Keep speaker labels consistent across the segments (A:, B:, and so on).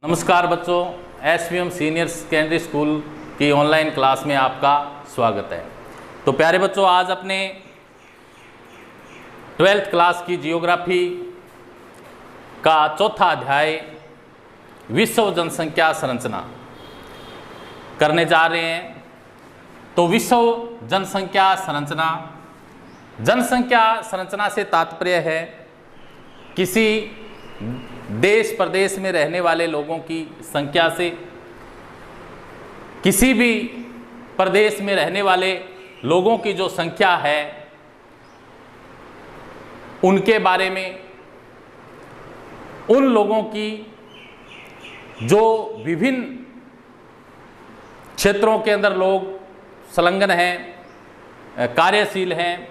A: नमस्कार बच्चों, SVM senior secondary school की ऑनलाइन क्लास में आपका स्वागत है। तो प्यारे बच्चों, आज अपने 12th क्लास की जियोग्राफी का चौथा अध्याय विश्व जनसंख्या संरचना करने जा रहे हैं। तो विश्व जनसंख्या संरचना से तात्पर्य है किसी देश प्रदेश में रहने वाले लोगों की संख्या से, किसी भी प्रदेश में रहने वाले लोगों की जो संख्या है उनके बारे में, उन लोगों की जो विभिन्न क्षेत्रों के अंदर लोग संलग्न हैं, कार्यशील हैं,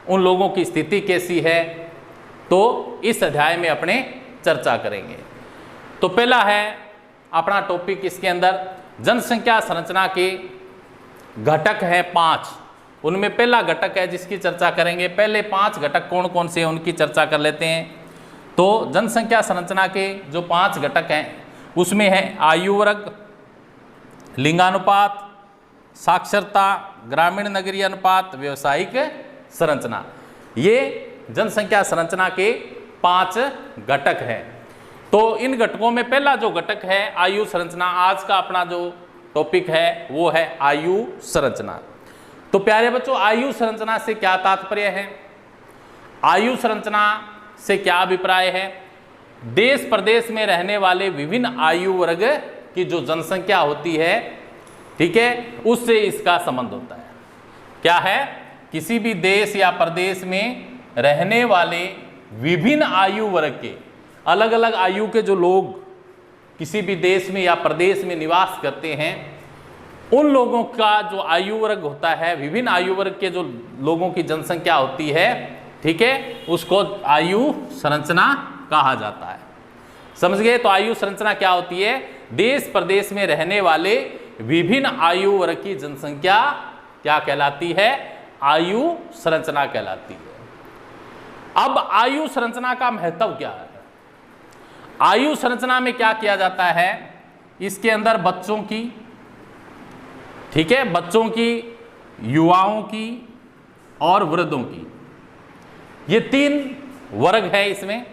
A: उन लोगों की स्थिति कैसी है, तो इस अध्याय में अपने चर्चा करेंगे। तो पहला है अपना टॉपिक, इसके अंदर जनसंख्या संरचना के घटक हैं 5। उनमें पहला घटक है जिसकी चर्चा करेंगे। पहले 5 घटक कौन कौन से हैं उनकी चर्चा कर लेते हैं। तो जनसंख्या संरचना के जो 5 घटक हैं उसमें है आयु वर्ग, लिंगानुपात, साक्षरता, ग्रामीण नगरीय अनुपात, व्यावसायिक संरचना। ये जनसंख्या संरचना के 5 घटक हैं। तो इन घटकों में पहला जो घटक है आयु संरचना, आज का अपना जो टॉपिक है वो है आयु संरचना। तो प्यारे बच्चों, आयु संरचना से क्या तात्पर्य है, आयु संरचना से क्या अभिप्राय है? देश प्रदेश में रहने वाले विभिन्न आयु वर्ग की जो जनसंख्या होती है, ठीक है, उससे इसका संबंध होता है। क्या है? किसी भी देश या प्रदेश में रहने वाले विभिन्न आयु वर्ग के, अलग अलग आयु के जो लोग किसी भी देश में या प्रदेश में निवास करते हैं, उन लोगों का जो आयु वर्ग होता है, विभिन्न आयु वर्ग के जो लोगों की जनसंख्या होती है, ठीक है, उसको आयु संरचना कहा जाता है। समझ गए? तो आयु संरचना क्या होती है? देश प्रदेश में रहने वाले विभिन्न आयु वर्ग की जनसंख्या क्या कहलाती है? आयु संरचना कहलाती है। अब आयु संरचना का महत्व क्या है? आयु संरचना में क्या किया जाता है? इसके अंदर बच्चों की, ठीक है, बच्चों की, युवाओं की और वृद्धों की, ये 3 वर्ग है। इसमें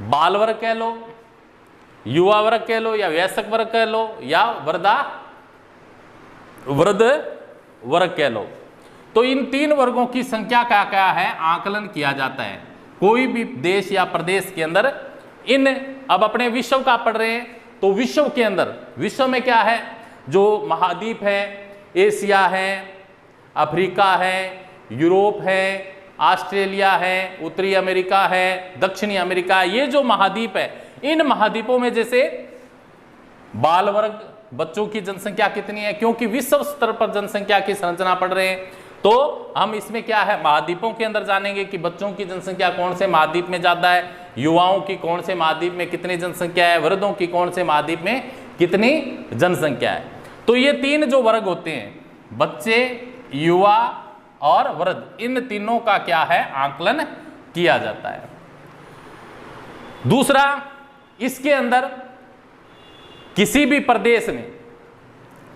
A: बाल वर्ग कह लो, युवा वर्ग कह लो, या वयस्क वर्ग कह लो, या वृद्ध वर्ग कह लो। तो इन 3 वर्गों की संख्या का क्या है? आकलन किया जाता है कोई भी देश या प्रदेश के अंदर। इन अब अपने विश्व का पढ़ रहे हैं, तो विश्व के अंदर, विश्व में क्या है? जो महाद्वीप है, एशिया है, अफ्रीका है, यूरोप है, ऑस्ट्रेलिया है, उत्तरी अमेरिका है, दक्षिणी अमेरिका, ये जो महाद्वीप है, इन महाद्वीपों में जैसे बाल वर्ग, बच्चों की जनसंख्या कितनी है, क्योंकि विश्व स्तर पर जनसंख्या की संरचना पढ़ रहे हैं, तो हम इसमें क्या है, महाद्वीपों के अंदर जानेंगे कि बच्चों की जनसंख्या कौन से महाद्वीप में ज्यादा है, युवाओं की कौन से महाद्वीप में कितनी जनसंख्या है, वृद्धों की कौन से महाद्वीप में कितनी जनसंख्या है। तो ये 3 जो वर्ग होते हैं, बच्चे, युवा और वृद्ध, इन तीनों का क्या है? आकलन किया जाता है। दूसरा, इसके अंदर किसी भी प्रदेश में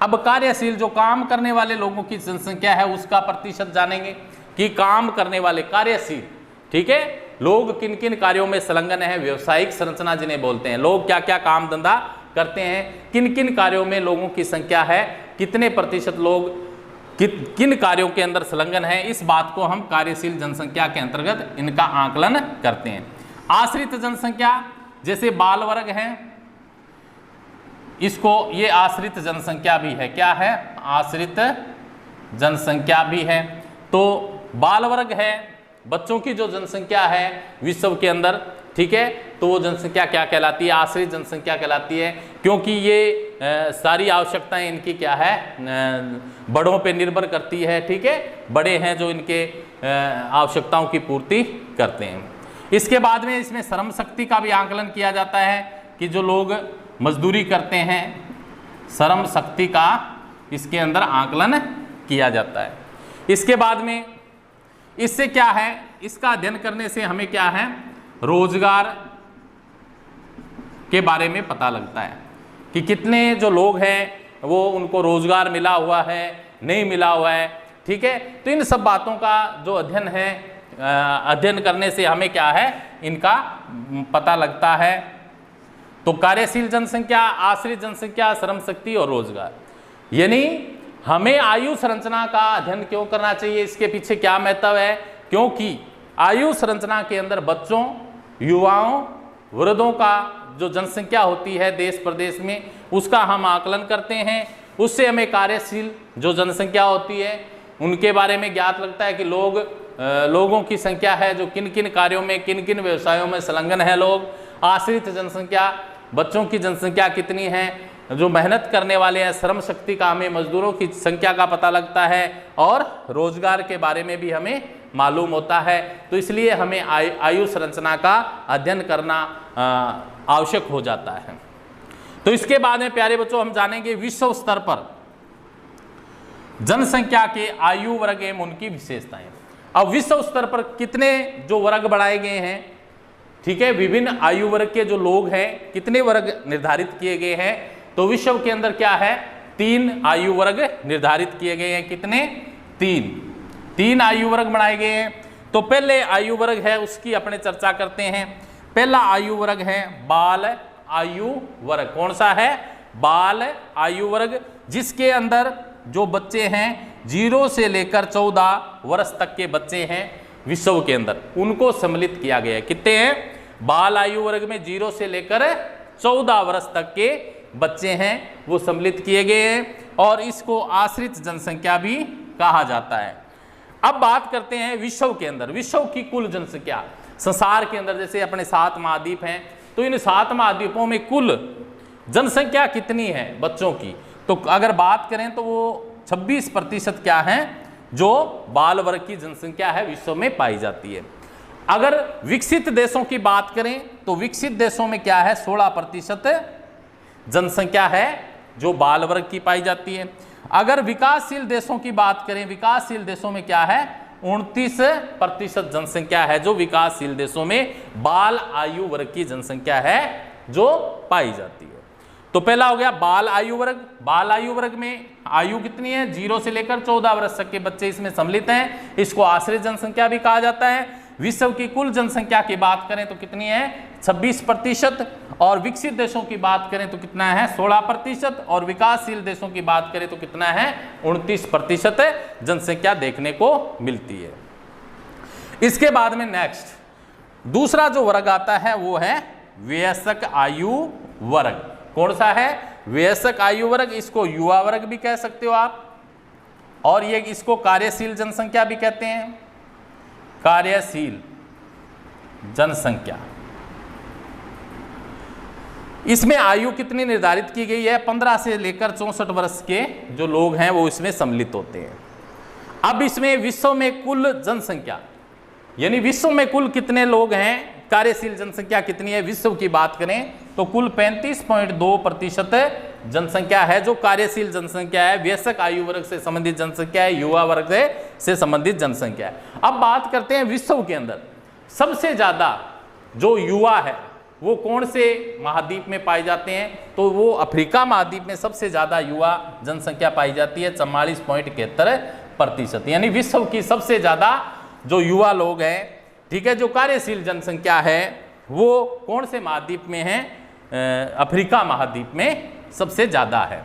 A: अब कार्यशील जो काम करने वाले लोगों की जनसंख्या है उसका प्रतिशत जानेंगे कि काम करने वाले कार्यशील, ठीक है, लोग किन किन कार्यों में संलग्न है। व्यावसायिक संरचना जिन्हें बोलते हैं, लोग क्या क्या काम धंधा करते हैं, किन किन कार्यों में लोगों की संख्या है, कितने प्रतिशत लोग किन कार्यों के अंदर संलग्न है, इस बात को हम कार्यशील जनसंख्या के अंतर्गत इनका आकलन करते हैं। आश्रित जनसंख्या, जैसे बाल वर्ग है, इसको ये आश्रित जनसंख्या भी है। क्या है? आश्रित जनसंख्या भी है। तो बाल वर्ग है, बच्चों की जो जनसंख्या है विश्व के अंदर, ठीक है, तो वो जनसंख्या क्या कहलाती है? आश्रित जनसंख्या कहलाती है, क्योंकि ये सारी आवश्यकताएं इनकी क्या है? बड़ों पे निर्भर करती है, ठीक है, बड़े हैं जो इनके आवश्यकताओं की पूर्ति करते हैं। इसके बाद में इसमें श्रम शक्ति का भी आकलन किया जाता है कि जो लोग मजदूरी करते हैं, श्रम शक्ति का इसके अंदर आकलन किया जाता है। इसके बाद में इससे क्या है? इसका अध्ययन करने से हमें क्या है? रोजगार के बारे में पता लगता है कि कितने जो लोग हैं वो उनको रोजगार मिला हुआ है, नहीं मिला हुआ है। ठीक है, तो इन सब बातों का जो अध्ययन है, अध्ययन करने से हमें क्या है, इनका पता लगता है। तो कार्यशील जनसंख्या, आश्रित जनसंख्या, श्रम शक्ति और रोजगार, यानी हमें आयु संरचना का अध्ययन क्यों करना चाहिए, इसके पीछे क्या महत्व है, क्योंकि आयु संरचना के अंदर बच्चों, युवाओं, वृद्धों का जो जनसंख्या होती है देश प्रदेश में, उसका हम आकलन करते हैं। उससे हमें कार्यशील जो जनसंख्या होती है उनके बारे में ज्ञात लगता है कि लोगों की संख्या है जो किन किन कार्यों में, किन किन व्यवसायों में संलग्न है लोग। आश्रित जनसंख्या, बच्चों की जनसंख्या कितनी है, जो मेहनत करने वाले हैं, श्रम शक्ति का हमें मजदूरों की संख्या का पता लगता है, और रोजगार के बारे में भी हमें मालूम होता है। तो इसलिए हमें आयु संरचना का अध्ययन करना आवश्यक हो जाता है। तो इसके बाद में प्यारे बच्चों हम जानेंगे विश्व स्तर पर जनसंख्या के आयु वर्ग एवं उनकी विशेषताएं। अब विश्व स्तर पर कितने जो वर्ग बढ़ाए गए हैं, ठीक है, विभिन्न आयु वर्ग के जो लोग हैं, कितने वर्ग निर्धारित किए गए हैं, तो विश्व के अंदर क्या है, 3 आयु वर्ग निर्धारित किए गए हैं। कितने? 3 आयु वर्ग बनाए गए हैं। तो पहले आयु वर्ग है उसकी अपने चर्चा करते हैं। पहला आयु वर्ग है बाल आयु वर्ग। कौन सा है? बाल आयु वर्ग, जिसके अंदर जो बच्चे हैं 0 से लेकर 14 वर्ष तक के बच्चे हैं विश्व के अंदर, उनको सम्मिलित किया गया है। कितने हैं? बाल आयु वर्ग में 0 से लेकर 14 वर्ष तक के बच्चे हैं वो सम्मिलित किए गए हैं, और इसको आश्रित जनसंख्या भी कहा जाता है। अब बात करते हैं विश्व के अंदर, विश्व की कुल जनसंख्या संसार के अंदर, जैसे अपने 7 महाद्वीप हैं, तो इन 7 महाद्वीपों में कुल जनसंख्या कितनी है बच्चों की, तो अगर बात करें तो वो 26% क्या है जो बाल वर्ग की जनसंख्या है विश्व में पाई जाती है। अगर विकसित देशों की बात करें तो विकसित देशों में क्या है, 16% जनसंख्या है जो बाल वर्ग की पाई जाती है। अगर विकासशील देशों की बात करें, विकासशील देशों में क्या है, 29% जनसंख्या है जो विकासशील देशों में बाल आयु वर्ग की जनसंख्या है जो पाई जाती है। तो पहला हो गया बाल आयु वर्ग। बाल आयु वर्ग में आयु कितनी है, 0 से लेकर 14 वर्ष तक के बच्चे इसमें सम्मिलित हैं, इसको आश्रित जनसंख्या भी कहा जाता है। विश्व की कुल जनसंख्या की बात करें तो कितनी है, 26%, और विकसित देशों की बात करें तो कितना है, 16%, और विकासशील देशों की बात करें तो कितना है, 29% जनसंख्या देखने को मिलती है। इसके बाद में नेक्स्ट दूसरा जो वर्ग आता है वो है वयस्क आयु वर्ग। कौन सा है? वयस्क आयु वर्ग। इसको युवा वर्ग भी कह सकते हो आप, और ये इसको कार्यशील जनसंख्या भी कहते हैं। कार्यशील जनसंख्या, इसमें आयु कितनी निर्धारित की गई है, 15 से लेकर 64 वर्ष के जो लोग हैं वो इसमें सम्मिलित होते हैं। अब इसमें विश्व में कुल जनसंख्या, यानी विश्व में कुल कितने लोग हैं, कार्यशील जनसंख्या कितनी है विश्व की बात करें तो कुल 35.2% जनसंख्या है जो कार्यशील जनसंख्या है, वयस्क आयु वर्ग से संबंधित जनसंख्या है, युवा वर्ग से संबंधित जनसंख्या है। अब बात करते हैं विश्व के अंदर सबसे ज्यादा जो युवा है वो कौन से महाद्वीप में पाए जाते हैं, तो वो अफ्रीका महाद्वीप में सबसे ज्यादा युवा जनसंख्या पाई जाती है, 44.71%। यानी विश्व की सबसे ज्यादा जो युवा लोग हैं, ठीक है, जो कार्यशील जनसंख्या है वो कौन से महाद्वीप में है, अफ्रीका महाद्वीप में सबसे ज्यादा है।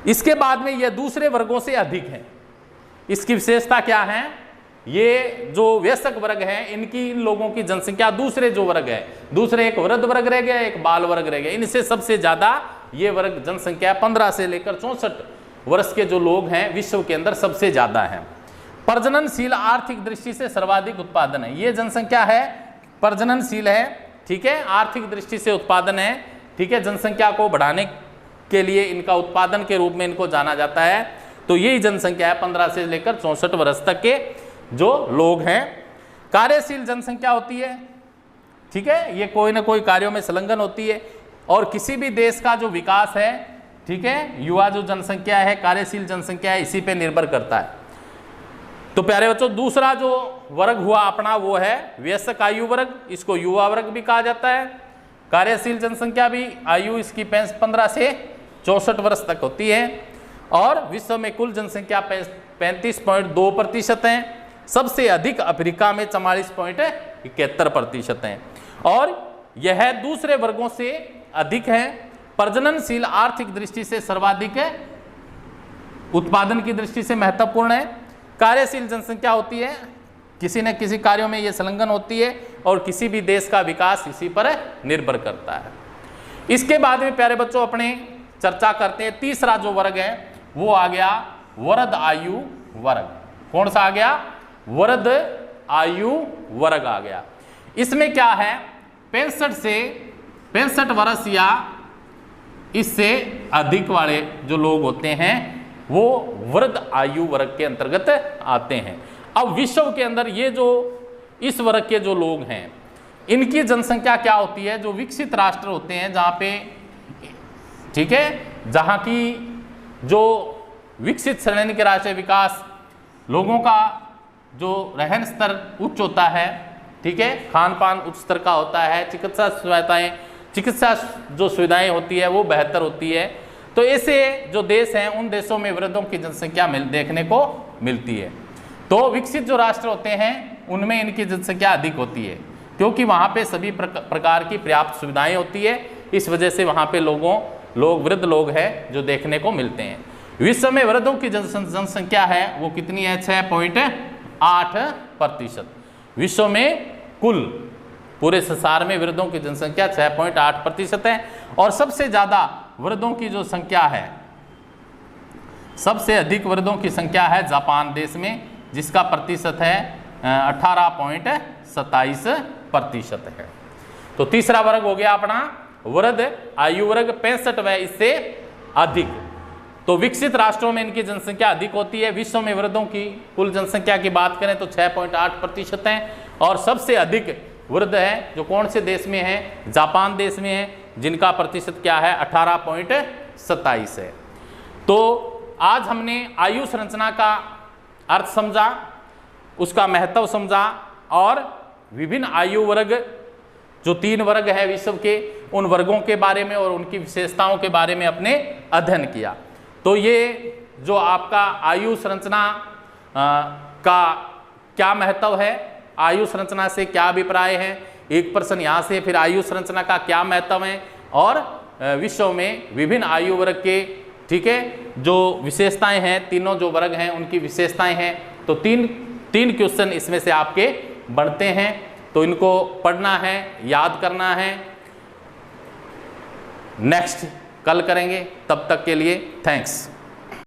A: इसके बाद में यह दूसरे वर्गों से अधिक है। इसकी विशेषता क्या है, ये जो वयस्क वर्ग है इनकी, इन लोगों की जनसंख्या, दूसरे जो वर्ग है, दूसरे एक वृद्ध वर्ग रह गया, एक बाल वर्ग रह गया, इनसे सबसे ज्यादा ये वर्ग जनसंख्या 15 से लेकर 64 वर्ष के जो लोग हैं विश्व के अंदर सबसे ज्यादा है। प्रजननशील आर्थिक दृष्टि से सर्वाधिक उत्पादन है, ये जनसंख्या है प्रजननशील है, ठीक है, आर्थिक दृष्टि से उत्पादन है, ठीक है, जनसंख्या को बढ़ाने के लिए इनका उत्पादन के रूप में इनको जाना जाता है। तो यही जनसंख्या है 15 से लेकर 64 वर्ष तक के जो लोग हैं। कार्यशील जनसंख्या होती है, ठीक है, ये कोई ना कोई कार्यों में संलग्न होती है, और किसी भी देश का जो विकास है, ठीक है, युवा जो जनसंख्या है, कार्यशील जनसंख्या है, इसी पे निर्भर करता है। तो प्यारे बच्चों दूसरा जो वर्ग हुआ अपना वो है वयस्क आयु वर्ग, इसको युवा वर्ग भी कहा जाता है। कार्यशील जनसंख्या भी आयु इसकी 15 से 64 वर्ष तक होती है। और विश्व में कुल जनसंख्या 35.2% है। सबसे अधिक अफ्रीका में 44.71% है। और यह दूसरे वर्गों से अधिक है। प्रजननशील आर्थिक दृष्टि से सर्वाधिक है, उत्पादन की दृष्टि से महत्वपूर्ण है। कार्यशील जनसंख्या होती है, किसी न किसी कार्यों में यह संलग्न होती है और किसी भी देश का विकास इसी पर निर्भर करता है। इसके बाद में प्यारे बच्चों अपने चर्चा करते हैं, तीसरा जो वर्ग है वो आ गया वृद्ध आयु वर्ग। कौन सा आ गया? वृद्ध आयु वर्ग आ गया। इसमें क्या है, 65 वर्ष या इससे अधिक वाले जो लोग होते हैं वो वृद्ध आयु वर्ग के अंतर्गत आते हैं। अब विश्व के अंदर ये जो इस वर्ग के जो लोग हैं इनकी जनसंख्या क्या होती है? जो विकसित राष्ट्र होते हैं जहाँ पे, ठीक है, जहाँ की जो विकसित श्रेणी के राष्ट्रीय विकास, लोगों का जो रहन स्तर उच्च होता है, ठीक है, खान पान उच्च स्तर का होता है, चिकित्सा जो सुविधाएं होती है वो बेहतर होती है। तो ऐसे जो देश हैं उन देशों में वृद्धों की जनसंख्या देखने को मिलती है। तो विकसित जो राष्ट्र होते हैं उनमें इनकी जनसंख्या अधिक होती है क्योंकि वहाँ पे सभी प्रकार की पर्याप्त सुविधाएं होती है। इस वजह से वहाँ पे वृद्ध लोग हैं जो देखने को मिलते हैं। विश्व में वृद्धों की जनसंख्या है वो कितनी है? 6.8%। विश्व में कुल पूरे संसार में वृद्धों की जनसंख्या 6.8% है। और सबसे ज़्यादा वृद्धों की जो संख्या है, सबसे अधिक वृद्धों की संख्या है जापान देश में, जिसका प्रतिशत है 18.27% है। तो तीसरा वर्ग हो गया अपना वृद्ध आयु वर्ग, 65 व इससे अधिक। तो विकसित राष्ट्रों में इनकी जनसंख्या अधिक होती है। विश्व में वृद्धों की कुल जनसंख्या की बात करें तो 6.8% है। और सबसे अधिक वृद्ध है जो कौन से देश में है? जापान देश में है, जिनका प्रतिशत क्या है? 18.27 है। तो आज हमने आयु संरचना का अर्थ समझा, उसका महत्व समझा और विभिन्न आयु वर्ग जो 3 वर्ग है विश्व के, उन वर्गों के बारे में और उनकी विशेषताओं के बारे में अपने अध्ययन किया। तो ये जो आपका आयु संरचना का क्या महत्व है, आयु संरचना से क्या अभिप्राय है, एक प्रश्न यहाँ से, फिर आयु संरचना का क्या महत्व है और विश्व में विभिन्न आयु वर्ग के, ठीक है, जो विशेषताएं हैं, तीनों जो वर्ग हैं उनकी विशेषताएं हैं। तो तीन क्वेश्चन इसमें से आपके बनते हैं। तो इनको पढ़ना है, याद करना है। नेक्स्ट कल करेंगे, तब तक के लिए थैंक्स।